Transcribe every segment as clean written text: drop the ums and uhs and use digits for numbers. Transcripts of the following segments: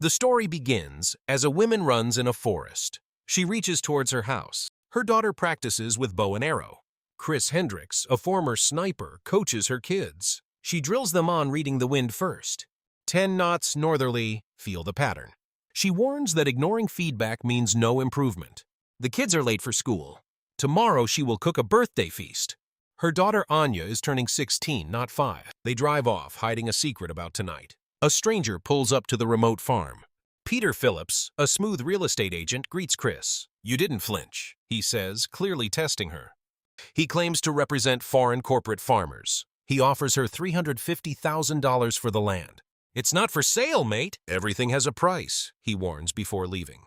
The story begins as a woman runs in a forest. She reaches towards her house. Her daughter practices with bow and arrow. Chris Hendricks, a former sniper, coaches her kids. She drills them on reading the wind first. 10 knots northerly, feel the pattern. She warns that ignoring feedback means no improvement. The kids are late for school. Tomorrow she will cook a birthday feast. Her daughter Anya is turning 16, not 5. They drive off, hiding a secret about tonight. A stranger pulls up to the remote farm. Peter Phillips, a smooth real estate agent, greets Chris. "You didn't flinch," he says, clearly testing her. He claims to represent foreign corporate farmers. He offers her $350,000 for the land. "It's not for sale, mate. Everything has a price," he warns before leaving.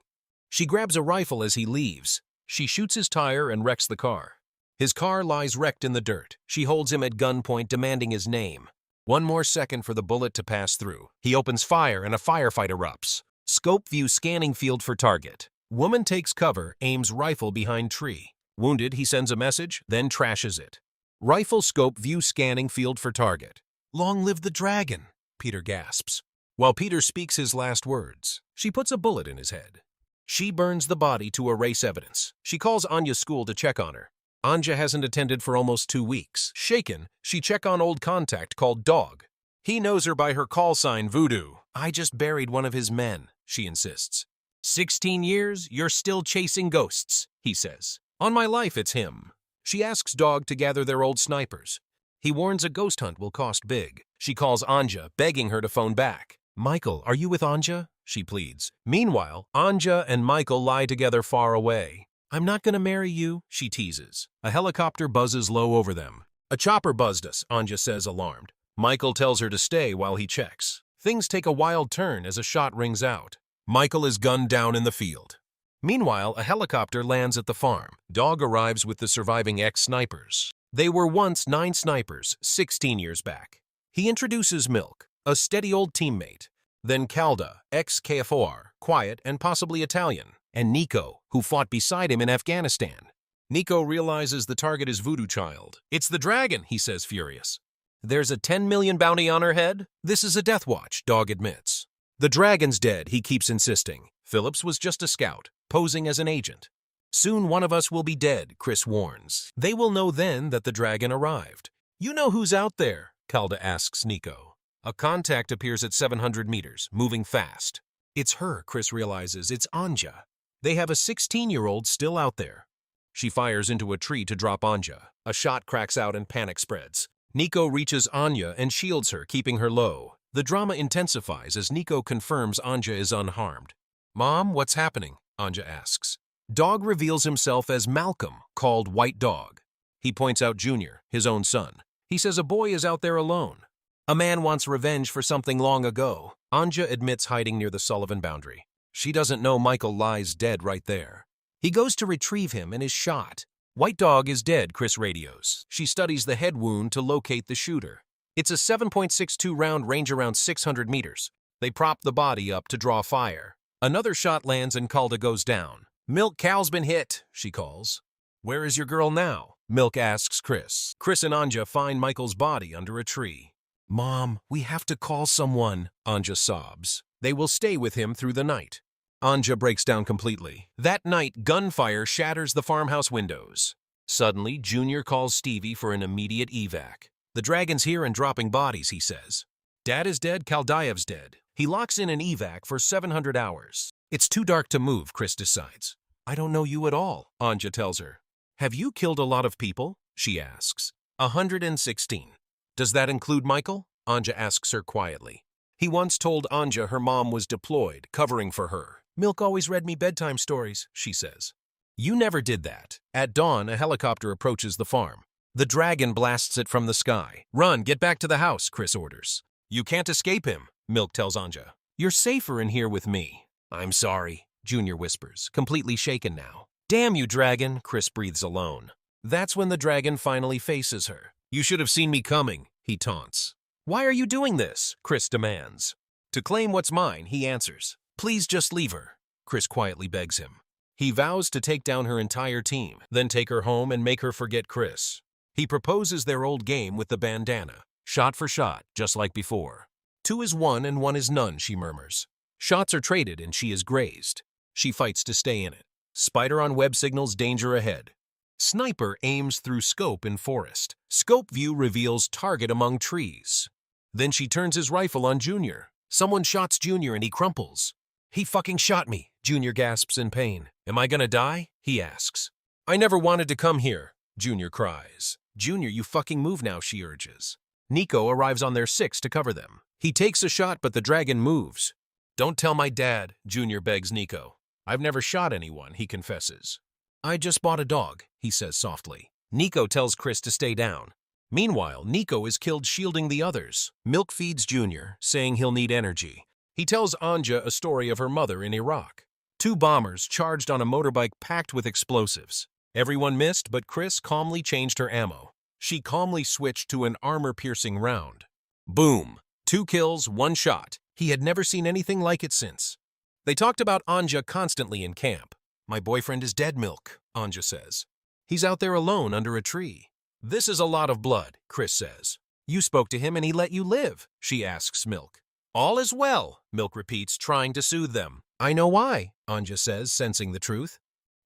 She grabs a rifle as he leaves. She shoots his tire and wrecks the car. His car lies wrecked in the dirt. She holds him at gunpoint, demanding his name. One more second for the bullet to pass through. He opens fire and a firefight erupts. Scope view scanning field for target. Woman takes cover, aims rifle behind tree. Wounded, he sends a message, then trashes it. Rifle scope view scanning field for target. "Long live the dragon," Peter gasps. While Peter speaks his last words, she puts a bullet in his head. She burns the body to erase evidence. She calls Anya's school to check on her. Anja hasn't attended for almost 2 weeks. Shaken, she checks on old contact called Dog. He knows her by her call sign Voodoo. "I just buried one of his men," she insists. 16 years, you're still chasing ghosts, he says. "On my life, it's him." She asks Dog to gather their old snipers. He warns a ghost hunt will cost big. She calls Anja, begging her to phone back. "Michael, are you with Anja?" she pleads. Meanwhile, Anja and Michael lie together far away. "I'm not gonna marry you," she teases. A helicopter buzzes low over them. "A chopper buzzed us," Anja says, alarmed. Michael tells her to stay while he checks. Things take a wild turn as a shot rings out. Michael is gunned down in the field. Meanwhile, a helicopter lands at the farm. Dog arrives with the surviving ex-snipers. They were once 9 snipers, 16 years back. He introduces Milk, a steady old teammate. Then Calda, ex-KFOR, quiet and possibly Italian. And Nico, who fought beside him in Afghanistan. Nico realizes the target is Voodoo Child. "It's the dragon," he says, furious. "There's a 10 million bounty on her head? This is a death watch," Dog admits. "The dragon's dead," he keeps insisting. Phillips was just a scout, posing as an agent. "Soon one of us will be dead," Chris warns. They will know then that the dragon arrived. "You know who's out there?" Calda asks Nico. A contact appears at 700 meters, moving fast. It's her, Chris realizes. It's Anja. They have a 16-year-old still out there. She fires into a tree to drop Anja. A shot cracks out and panic spreads. Nico reaches Anya and shields her, keeping her low. The drama intensifies as Nico confirms Anja is unharmed. "Mom, what's happening?" Anja asks. Dog reveals himself as Malcolm, called White Dog. He points out Junior, his own son. He says a boy is out there alone. A man wants revenge for something long ago. Anja admits hiding near the Sullivan boundary. She doesn't know Michael lies dead right there. He goes to retrieve him and is shot. White Dog is dead, Chris radios. She studies the head wound to locate the shooter. It's a 7.62 round range around 600 meters. They prop the body up to draw fire. Another shot lands and Calda goes down. "Milk cow's been hit," she calls. "Where is your girl now?" Milk asks Chris. Chris and Anja find Michael's body under a tree. "Mom, we have to call someone," Anja sobs. They will stay with him through the night. Anja breaks down completely. That night, gunfire shatters the farmhouse windows. Suddenly, Junior calls Stevie for an immediate evac. "The dragon's here and dropping bodies," he says. "Dad is dead, Kaldaev's dead." He locks in an evac for 700 hours. It's too dark to move, Chris decides. "I don't know you at all," Anja tells her. "Have you killed a lot of people?" she asks. 116. "Does that include Michael?" Anja asks her quietly. He once told Anja her mom was deployed, covering for her. "Milk always read me bedtime stories," she says. "You never did that." At dawn, a helicopter approaches the farm. The dragon blasts it from the sky. "Run, get back to the house," Chris orders. "You can't escape him," Milk tells Anja. "You're safer in here with me." "I'm sorry," Junior whispers, completely shaken now. "Damn you, dragon," Chris breathes alone. That's when the dragon finally faces her. "You should have seen me coming," he taunts. "Why are you doing this?" Chris demands. "To claim what's mine," he answers. "Please just leave her," Chris quietly begs him. He vows to take down her entire team, then take her home and make her forget Chris. He proposes their old game with the bandana. Shot for shot, just like before. 2 is 1 and 1 is none, she murmurs. Shots are traded and she is grazed. She fights to stay in it. Spider on web signals danger ahead. Sniper aims through scope in forest. Scope view reveals target among trees. Then she turns his rifle on Junior. Someone shots Junior and he crumples. He fucking shot me, Junior gasps in pain. Am I gonna die? He asks. I never wanted to come here, Junior cries. Junior, you fucking move now, she urges. Nico arrives on their six to cover them. He takes a shot, but the dragon moves. Don't tell my dad, Junior begs Nico. I've never shot anyone, he confesses. I just bought a dog, he says softly. Nico tells Chris to stay down. Meanwhile, Nico is killed shielding the others. Milk feeds Junior, saying he'll need energy. He tells Anja a story of her mother in Iraq. 2 bombers charged on a motorbike packed with explosives. Everyone missed, but Chris calmly changed her ammo. She calmly switched to an armor-piercing round. Boom! 2 kills, 1 shot. He had never seen anything like it since. They talked about Anja constantly in camp. My boyfriend is dead, Milk, Anja says. He's out there alone under a tree. This is a lot of blood, Chris says. You spoke to him and he let you live, she asks Milk. All is well, Milk repeats, trying to soothe them. I know why, Anja says, sensing the truth.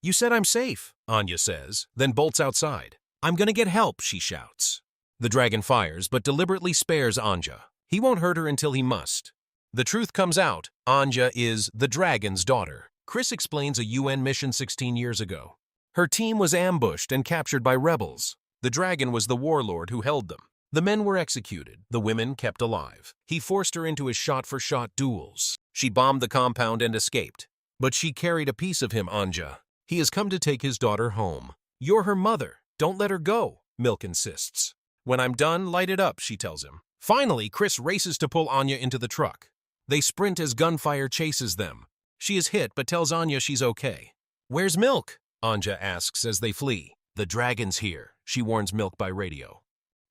You said I'm safe, Anja says, then bolts outside. I'm gonna get help, she shouts. The dragon fires, but deliberately spares Anja. He won't hurt her until he must. The truth comes out. Anja is the dragon's daughter. Chris explains a UN mission 16 years ago. Her team was ambushed and captured by rebels. The dragon was the warlord who held them. The men were executed, the women kept alive. He forced her into his shot-for-shot duels. She bombed the compound and escaped. But she carried a piece of him, Anja. He has come to take his daughter home. You're her mother. Don't let her go, Milk insists. When I'm done, light it up, she tells him. Finally, Chris races to pull Anja into the truck. They sprint as gunfire chases them. She is hit but tells Anja she's okay. Where's Milk? Anja asks as they flee. The dragon's here, she warns Milk by radio.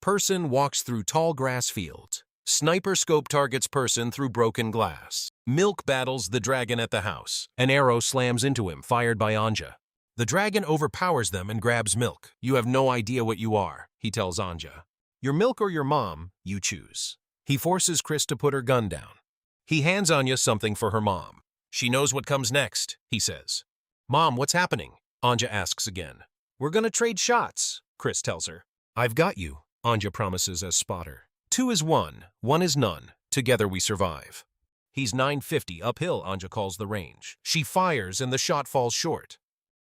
Person walks through tall grass fields. Sniper scope targets Person through broken glass. Milk battles the dragon at the house. An arrow slams into him, fired by Anja. The dragon overpowers them and grabs Milk. You have no idea what you are, he tells Anja. Your Milk or your mom, you choose. He forces Chris to put her gun down. He hands Anja something for her mom. She knows what comes next, he says. Mom, what's happening? Anja asks again. We're gonna trade shots, Chris tells her. I've got you, Anja promises as spotter. 2 is 1, 1 is none. Together we survive. He's 950 uphill, Anja calls the range. She fires and the shot falls short.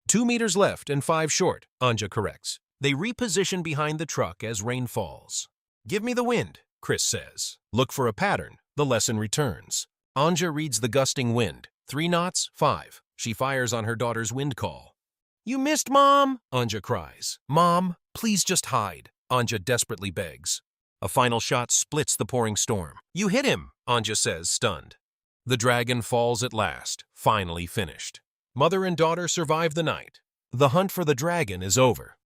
2 meters left and 5 short, Anja corrects. They reposition behind the truck as rain falls. Give me the wind, Chris says. Look for a pattern. The lesson returns. Anja reads the gusting wind. 3 knots, 5. She fires on her daughter's wind call. You missed, Mom, Anja cries. Mom, please just hide, Anja desperately begs. A final shot splits the pouring storm. You hit him, Anja says, stunned. The dragon falls at last, finally finished. Mother and daughter survive the night. The hunt for the dragon is over.